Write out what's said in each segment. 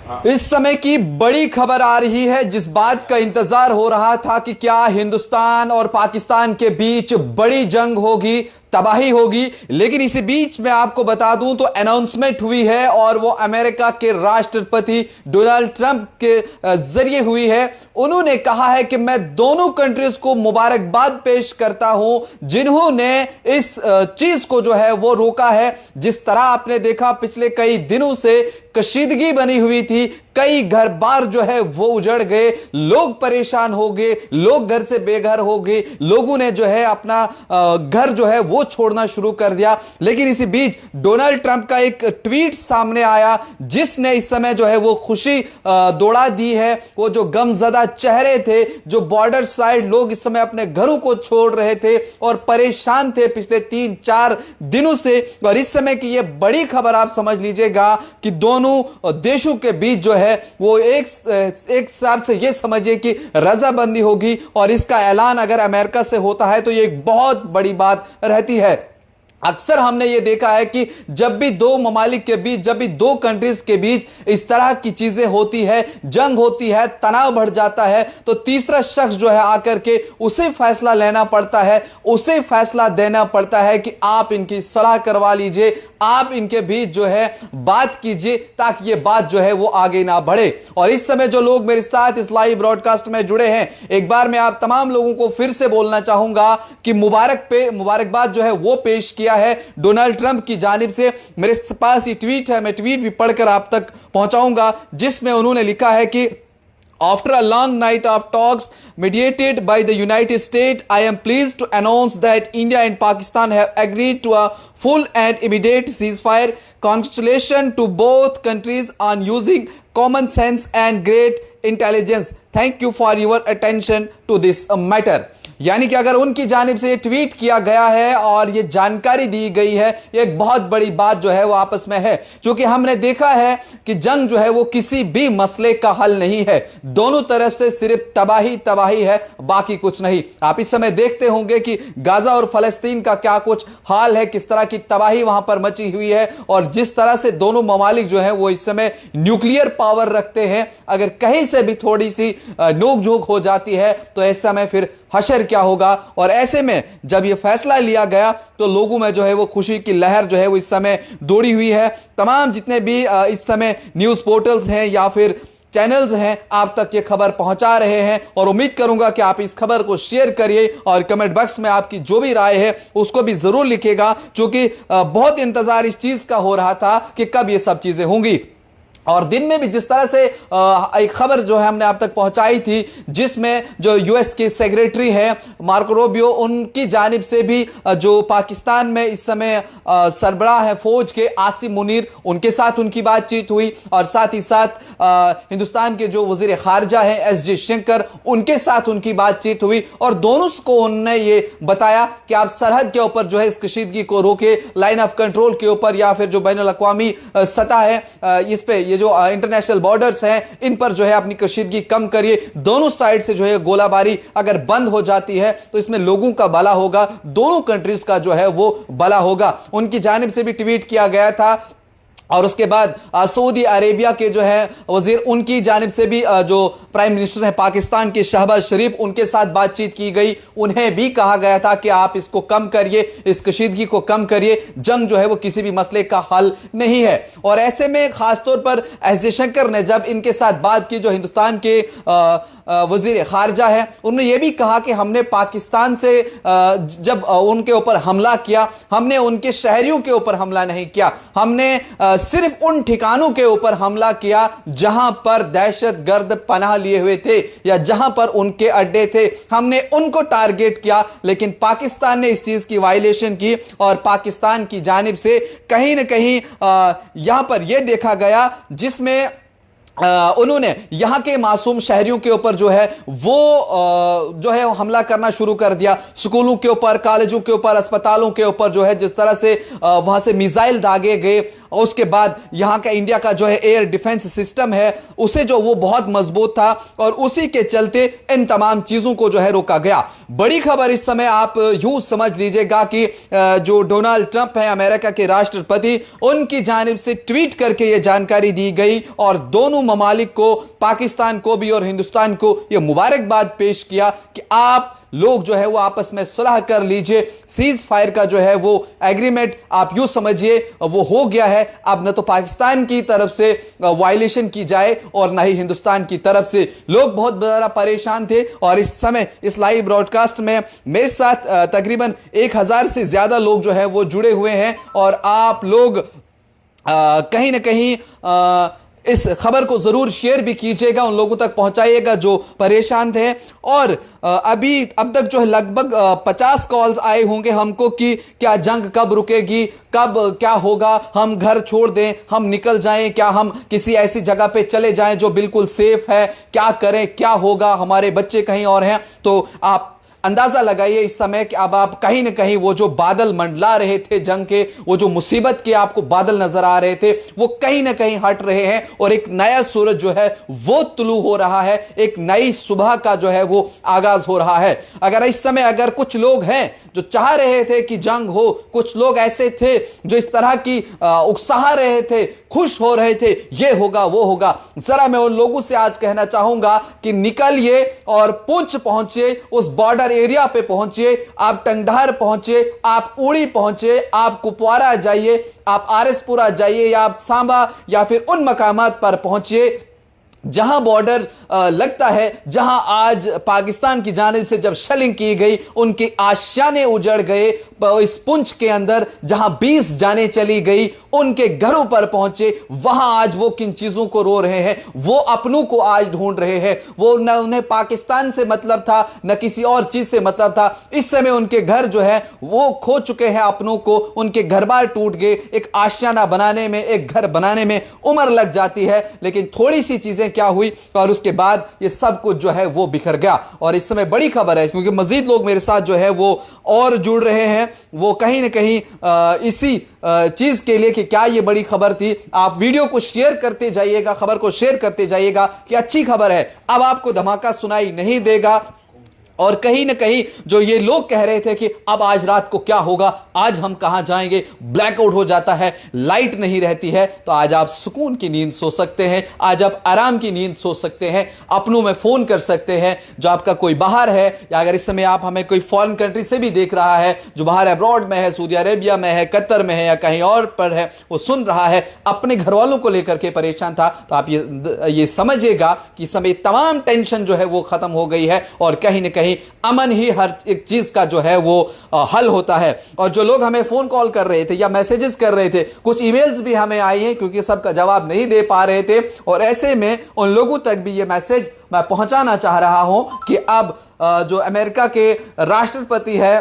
इस समय की बड़ी खबर आ रही है, जिस बात का इंतजार हो रहा था कि क्या हिंदुस्तान और पाकिस्तान के बीच बड़ी जंग होगी, तबाही होगी। लेकिन इसी बीच में आपको बता दूं तो अनाउंसमेंट हुई है और वो अमेरिका के राष्ट्रपति डोनाल्ड ट्रंप के जरिए हुई है। उन्होंने कहा है कि मैं दोनों कंट्रीज को मुबारकबाद पेश करता हूं जिन्होंने इस चीज को जो है वो रोका है। जिस तरह आपने देखा पिछले कई दिनों से कशीदगी बनी हुई थी, कई घर बार जो है वो उजड़ गए, लोग परेशान हो गए, लोग घर से बेघर हो गए, लोगों ने जो है अपना घर जो है वो छोड़ना शुरू कर दिया। लेकिन इसी बीच डोनाल्ड ट्रंप का एक ट्वीट सामने आया जिसने इस समय जो है वो खुशी दौड़ा दी है। वो जो गमजदा चेहरे थे, जो बॉर्डर साइड लोग इस समय अपने घरों को छोड़ रहे थे और परेशान थे पिछले 3-4 दिनों से। और इस समय की यह बड़ी खबर आप समझ लीजिएगा कि दोनों देशों के बीच जो है वो एक हिसाब से ये समझिए कि रजाबंदी होगी। और इसका ऐलान अगर अमेरिका से होता है तो ये एक बहुत बड़ी बात रहती है। अक्सर हमने ये देखा है कि जब भी दो ममालिक के बीच, जब भी दो कंट्रीज के बीच इस तरह की चीजें होती है, जंग होती है, तनाव बढ़ जाता है, तो तीसरा शख्स जो है आकर के उसे फैसला लेना पड़ता है, उसे फैसला देना पड़ता है कि आप इनकी सलाह करवा लीजिए, आप इनके बीच जो है बात कीजिए ताकि ये बात जो है वो आगे ना बढ़े। और इस समय जो लोग मेरे साथ इस लाइव ब्रॉडकास्ट में जुड़े हैं, एक बार मैं आप तमाम लोगों को फिर से बोलना चाहूंगा कि मुबारकबाद जो है वो पेश किया है डोनाल्ड ट्रंप की जानिब से। मेरे पास ये ट्वीट है, मैं ट्वीट भी पढ़कर आप तक पहुंचाऊंगा, जिसमें उन्होंने लिखा है कि After a long night of talks mediated by the United States, I am pleased to announce that India and Pakistan have agreed to a full and immediate ceasefire. Congratulations to both countries on using common sense and great intelligence. Thank you for your attention to this matter. यानी कि अगर उनकी जानिब से ये tweet किया गया है और ये जानकारी दी गई है, ये एक बहुत बड़ी बात जो है वो आपस में है। क्योंकि हमने देखा है कि जंग जो है वो किसी भी मसले का हल नहीं है, दोनों तरफ से सिर्फ तबाही है, बाकी कुछ नहीं। आप इस समय देखते होंगे कि गाजा और फलस्तीन का क्या कुछ हाल है, किस तरह की तबाही वहां पर मची हुई है। और जिस तरह से दोनों ममालिक जो है वो इस समय न्यूक्लियर पावर रखते हैं, अगर कहीं से भी थोड़ी सी नोकझोंक हो जाती है तो इस समय फिर हशर क्या होगा। और ऐसे में जब यह फैसला लिया गया तो लोगों में जो है वो खुशी की लहर जो है वो इस समय दौड़ी हुई है। तमाम जितने भी इस समय न्यूज़ पोर्टल्स हैं या फिर चैनल्स हैं, आप तक ये खबर पहुंचा रहे हैं। और उम्मीद करूंगा कि आप इस खबर को शेयर करिए और कमेंट बॉक्स में आपकी जो भी राय है उसको भी जरूर लिखिएगा, क्योंकि बहुत इंतजार इस चीज का हो रहा था कि कब ये सब चीजें होंगी। और दिन में भी जिस तरह से एक खबर जो है हमने आप तक पहुंचाई थी, जिसमें जो यूएस के सेक्रेटरी है मार्को रूबियो, उनकी जानिब से भी जो पाकिस्तान में इस समय सरबराह है फौज के आसिम मुनीर, उनके साथ उनकी बातचीत हुई। और साथ ही साथ हिंदुस्तान के जो वजीर खारजा है एस जयशंकर, उनके साथ उनकी बातचीत हुई। और दोनों को उन्होंने ये बताया कि आप सरहद के ऊपर जो है इस कशीदगी को रोके, लाइन ऑफ कंट्रोल के ऊपर या फिर जो बैन अल-अक़वामी सतह है इस पे, जो इंटरनेशनल बॉर्डर्स हैं, इन पर जो है अपनी कशीदगी कम करिए। दोनों साइड से जो है गोलाबारी अगर बंद हो जाती है तो इसमें लोगों का भला होगा, दोनों कंट्रीज का जो है वो भला होगा। उनकी जानिब से भी ट्वीट किया गया था। और उसके बाद सऊदी अरेबिया के जो है वजीर, उनकी जानिब से भी जो प्राइम मिनिस्टर है पाकिस्तान के शहबाज शरीफ, उनके साथ बातचीत की गई। उन्हें भी कहा गया था कि आप इसको कम करिए, इस कशीदगी को कम करिए, जंग जो है वो किसी भी मसले का हल नहीं है। और ऐसे में खासतौर पर एस जयशंकर ने जब इनके साथ बात की, जो हिंदुस्तान के वजीर खारजा है, उन्होंने ये भी कहा कि हमने पाकिस्तान से जब उनके ऊपर हमला किया, हमने उनके शहरियों के ऊपर हमला नहीं किया, हमने सिर्फ उन ठिकानों के ऊपर हमला किया जहां पर दहशतगर्द पनाह लिए हुए थे या जहां पर उनके अड्डे थे, हमने उनको टारगेट किया। लेकिन पाकिस्तान ने इस चीज की वायलेशन की और पाकिस्तान की जानिब से कहीं ना कहीं यहां पर यह देखा गया जिसमें उन्होंने यहां के मासूम शहरियों के ऊपर जो है वो जो है हमला करना शुरू कर दिया। स्कूलों के ऊपर, कॉलेजों के ऊपर, अस्पतालों के ऊपर जो है जिस तरह से वहां से मिसाइल दागे गए। और उसके बाद यहां का इंडिया का जो है एयर डिफेंस सिस्टम है उसे जो वो बहुत मजबूत था और उसी के चलते इन तमाम चीजों को जो है रोका गया। बड़ी खबर इस समय आप यूं समझ लीजिएगा कि जो डोनाल्ड ट्रंप है अमेरिका के राष्ट्रपति, उनकी जानिब से ट्वीट करके यह जानकारी दी गई और दोनों ममालिक को, पाकिस्तान को भी और हिंदुस्तान को यह मुबारकबाद पेश किया कि आप लोग जो है वो आपस में सुलह कर लीजिए। सीज फायर का जो है वो एग्रीमेंट आप यूं समझिए वो हो गया है। अब न तो पाकिस्तान की तरफ से वायलेशन की जाए और ना ही हिंदुस्तान की तरफ से। लोग बहुत ज़्यादा परेशान थे और इस समय इस लाइव ब्रॉडकास्ट में मेरे साथ तकरीबन 1000 से ज्यादा लोग जो है वो जुड़े हुए हैं और आप लोग कहीं ना कहीं इस खबर को जरूर शेयर भी कीजिएगा, उन लोगों तक पहुंचाइएगा जो परेशान थे। और अब तक जो है लगभग 50 कॉल्स आए होंगे हमको कि क्या जंग कब रुकेगी, कब क्या होगा, हम घर छोड़ दें, हम निकल जाएं, क्या हम किसी ऐसी जगह पे चले जाएं जो बिल्कुल सेफ है, क्या करें, क्या होगा, हमारे बच्चे कहीं और हैं। तो आप अंदाजा लगाइए इस समय कि अब आप कहीं ना कहीं वो जो बादल मंडला रहे थे जंग के, वो जो मुसीबत के आपको बादल नजर आ रहे थे, वो कहीं ना कहीं हट रहे हैं और एक नया सूरज जो है वो तुलू हो रहा है, एक नई सुबह का जो है वो आगाज हो रहा है। अगर इस समय अगर कुछ लोग हैं जो चाह रहे थे कि जंग हो, कुछ लोग ऐसे थे जो इस तरह की उकसा रहे थे, खुश हो रहे थे, ये होगा वो होगा, जरा मैं उन लोगों से आज कहना चाहूंगा कि निकलिए और पुंछ पहुंचिए, उस बॉर्डर एरिया पे पहुंचिए, आप टंगधार पहुंचिए, आप उड़ी पहुंचिए, आप कुपवारा जाइए, आप आरएसपुरा जाइए या आप सांबा या फिर उन मकामात पर पहुंचिए जहां बॉर्डर लगता है, जहां आज पाकिस्तान की जानिब से जब शेलिंग की गई उनके आशियाने उजड़ गए। इस पुंछ के अंदर जहां 20 जाने चली गई, उनके घरों पर पहुंचे, वहां आज वो किन चीजों को रो रहे हैं, वो अपनों को आज ढूंढ रहे हैं। वो न उन्हें पाकिस्तान से मतलब था, न किसी और चीज से मतलब था। इस समय उनके घर जो है वो खो चुके हैं अपनों को, उनके घर बार टूट गए। एक आशियाना बनाने में, एक घर बनाने में उम्र लग जाती है, लेकिन थोड़ी सी चीजें क्या हुई और उसके बाद ये सब कुछ जो है वो बिखर गया। और इस समय बड़ी खबर है, क्योंकि मजीद लोग मेरे साथ जो है वो और जुड़ रहे हैं, वो कहीं ना कहीं इसी चीज के लिए कि क्या ये बड़ी खबर थी। आप वीडियो को शेयर करते जाइएगा, खबर को शेयर करते जाइएगा कि अच्छी खबर है, अब आपको धमाका सुनाई नहीं देगा। और कहीं ना कहीं जो ये लोग कह रहे थे कि अब आज रात को क्या होगा, आज हम कहां जाएंगे, ब्लैकआउट हो जाता है, लाइट नहीं रहती है, तो आज आप सुकून की नींद सो सकते हैं, आज आप आराम की नींद सो सकते हैं, अपनों में फोन कर सकते हैं। जो आपका कोई बाहर है, या अगर इस समय आप हमें कोई फॉरेन कंट्री से भी देख रहा है, जो बाहर अब्रॉड में है, सऊदी अरेबिया में है, कतर में है या कहीं और पर है, वो सुन रहा है, अपने घर वालों को लेकर के परेशान था, तो आप ये समझिएगा कि इस समय तमाम टेंशन जो है वो खत्म हो गई है और कहीं ना कहीं अमन ही हर एक चीज का जो है वो हल होता है। और जो लोग हमें फोन कॉल कर रहे थे या मैसेजेस कर रहे थे, कुछ ईमेल्स भी हमें आई हैं, क्योंकि सबका जवाब नहीं दे पा रहे थे, और ऐसे में उन लोगों तक भी ये मैसेज मैं पहुंचाना चाह रहा हूं कि अब जो अमेरिका के राष्ट्रपति है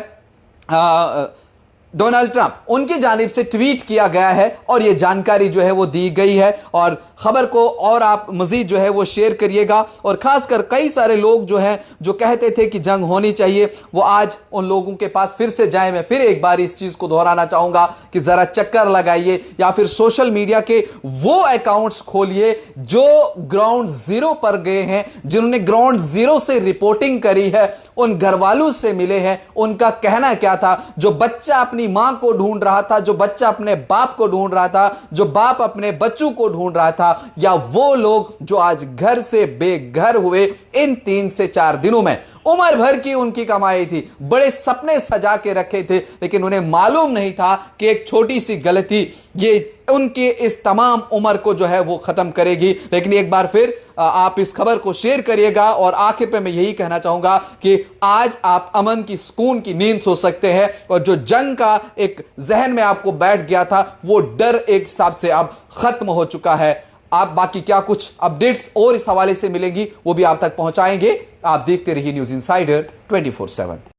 डोनाल्ड ट्रंप, उनकी जानिब से ट्वीट किया गया है और यह जानकारी जो है वो दी गई है। और खबर को और आप मजीद जो है वो शेयर करिएगा। और खासकर कई सारे लोग जो हैं जो कहते थे कि जंग होनी चाहिए, वो आज उन लोगों के पास फिर से जाए। मैं फिर एक बार इस चीज को दोहराना चाहूंगा कि जरा चक्कर लगाइए या फिर सोशल मीडिया के वो अकाउंट्स खोलिए जो ग्राउंड जीरो पर गए हैं, जिन्होंने ग्राउंड जीरो से रिपोर्टिंग करी है, उन घर वालों से मिले हैं, उनका कहना क्या था। जो बच्चा अपनी मां को ढूंढ रहा था, जो बच्चा अपने बाप को ढूंढ रहा था, जो बाप अपने बच्चों को ढूंढ रहा था, या वो लोग जो आज घर से बेघर हुए इन 3 से 4 दिनों में। उम्र भर की उनकी कमाई थी, बड़े सपने सजा के रखे थे, लेकिन उन्हें मालूम नहीं था कि एक छोटी सी गलती ये उनकी इस तमाम उम्र को जो है वो खत्म करेगी। लेकिन एक बार फिर आप इस खबर को शेयर करिएगा। और आखिर पे मैं यही कहना चाहूंगा कि आज आप अमन की, सुकून की नींद सो सकते हैं। और जो जंग का एक जहन में आपको बैठ गया था, वो डर एक हिसाब से अब खत्म हो चुका है। आप बाकी क्या कुछ अपडेट्स और इस हवाले से मिलेंगी वो भी आप तक पहुंचाएंगे। आप देखते रहिए न्यूज़ इनसाइडर 24/7।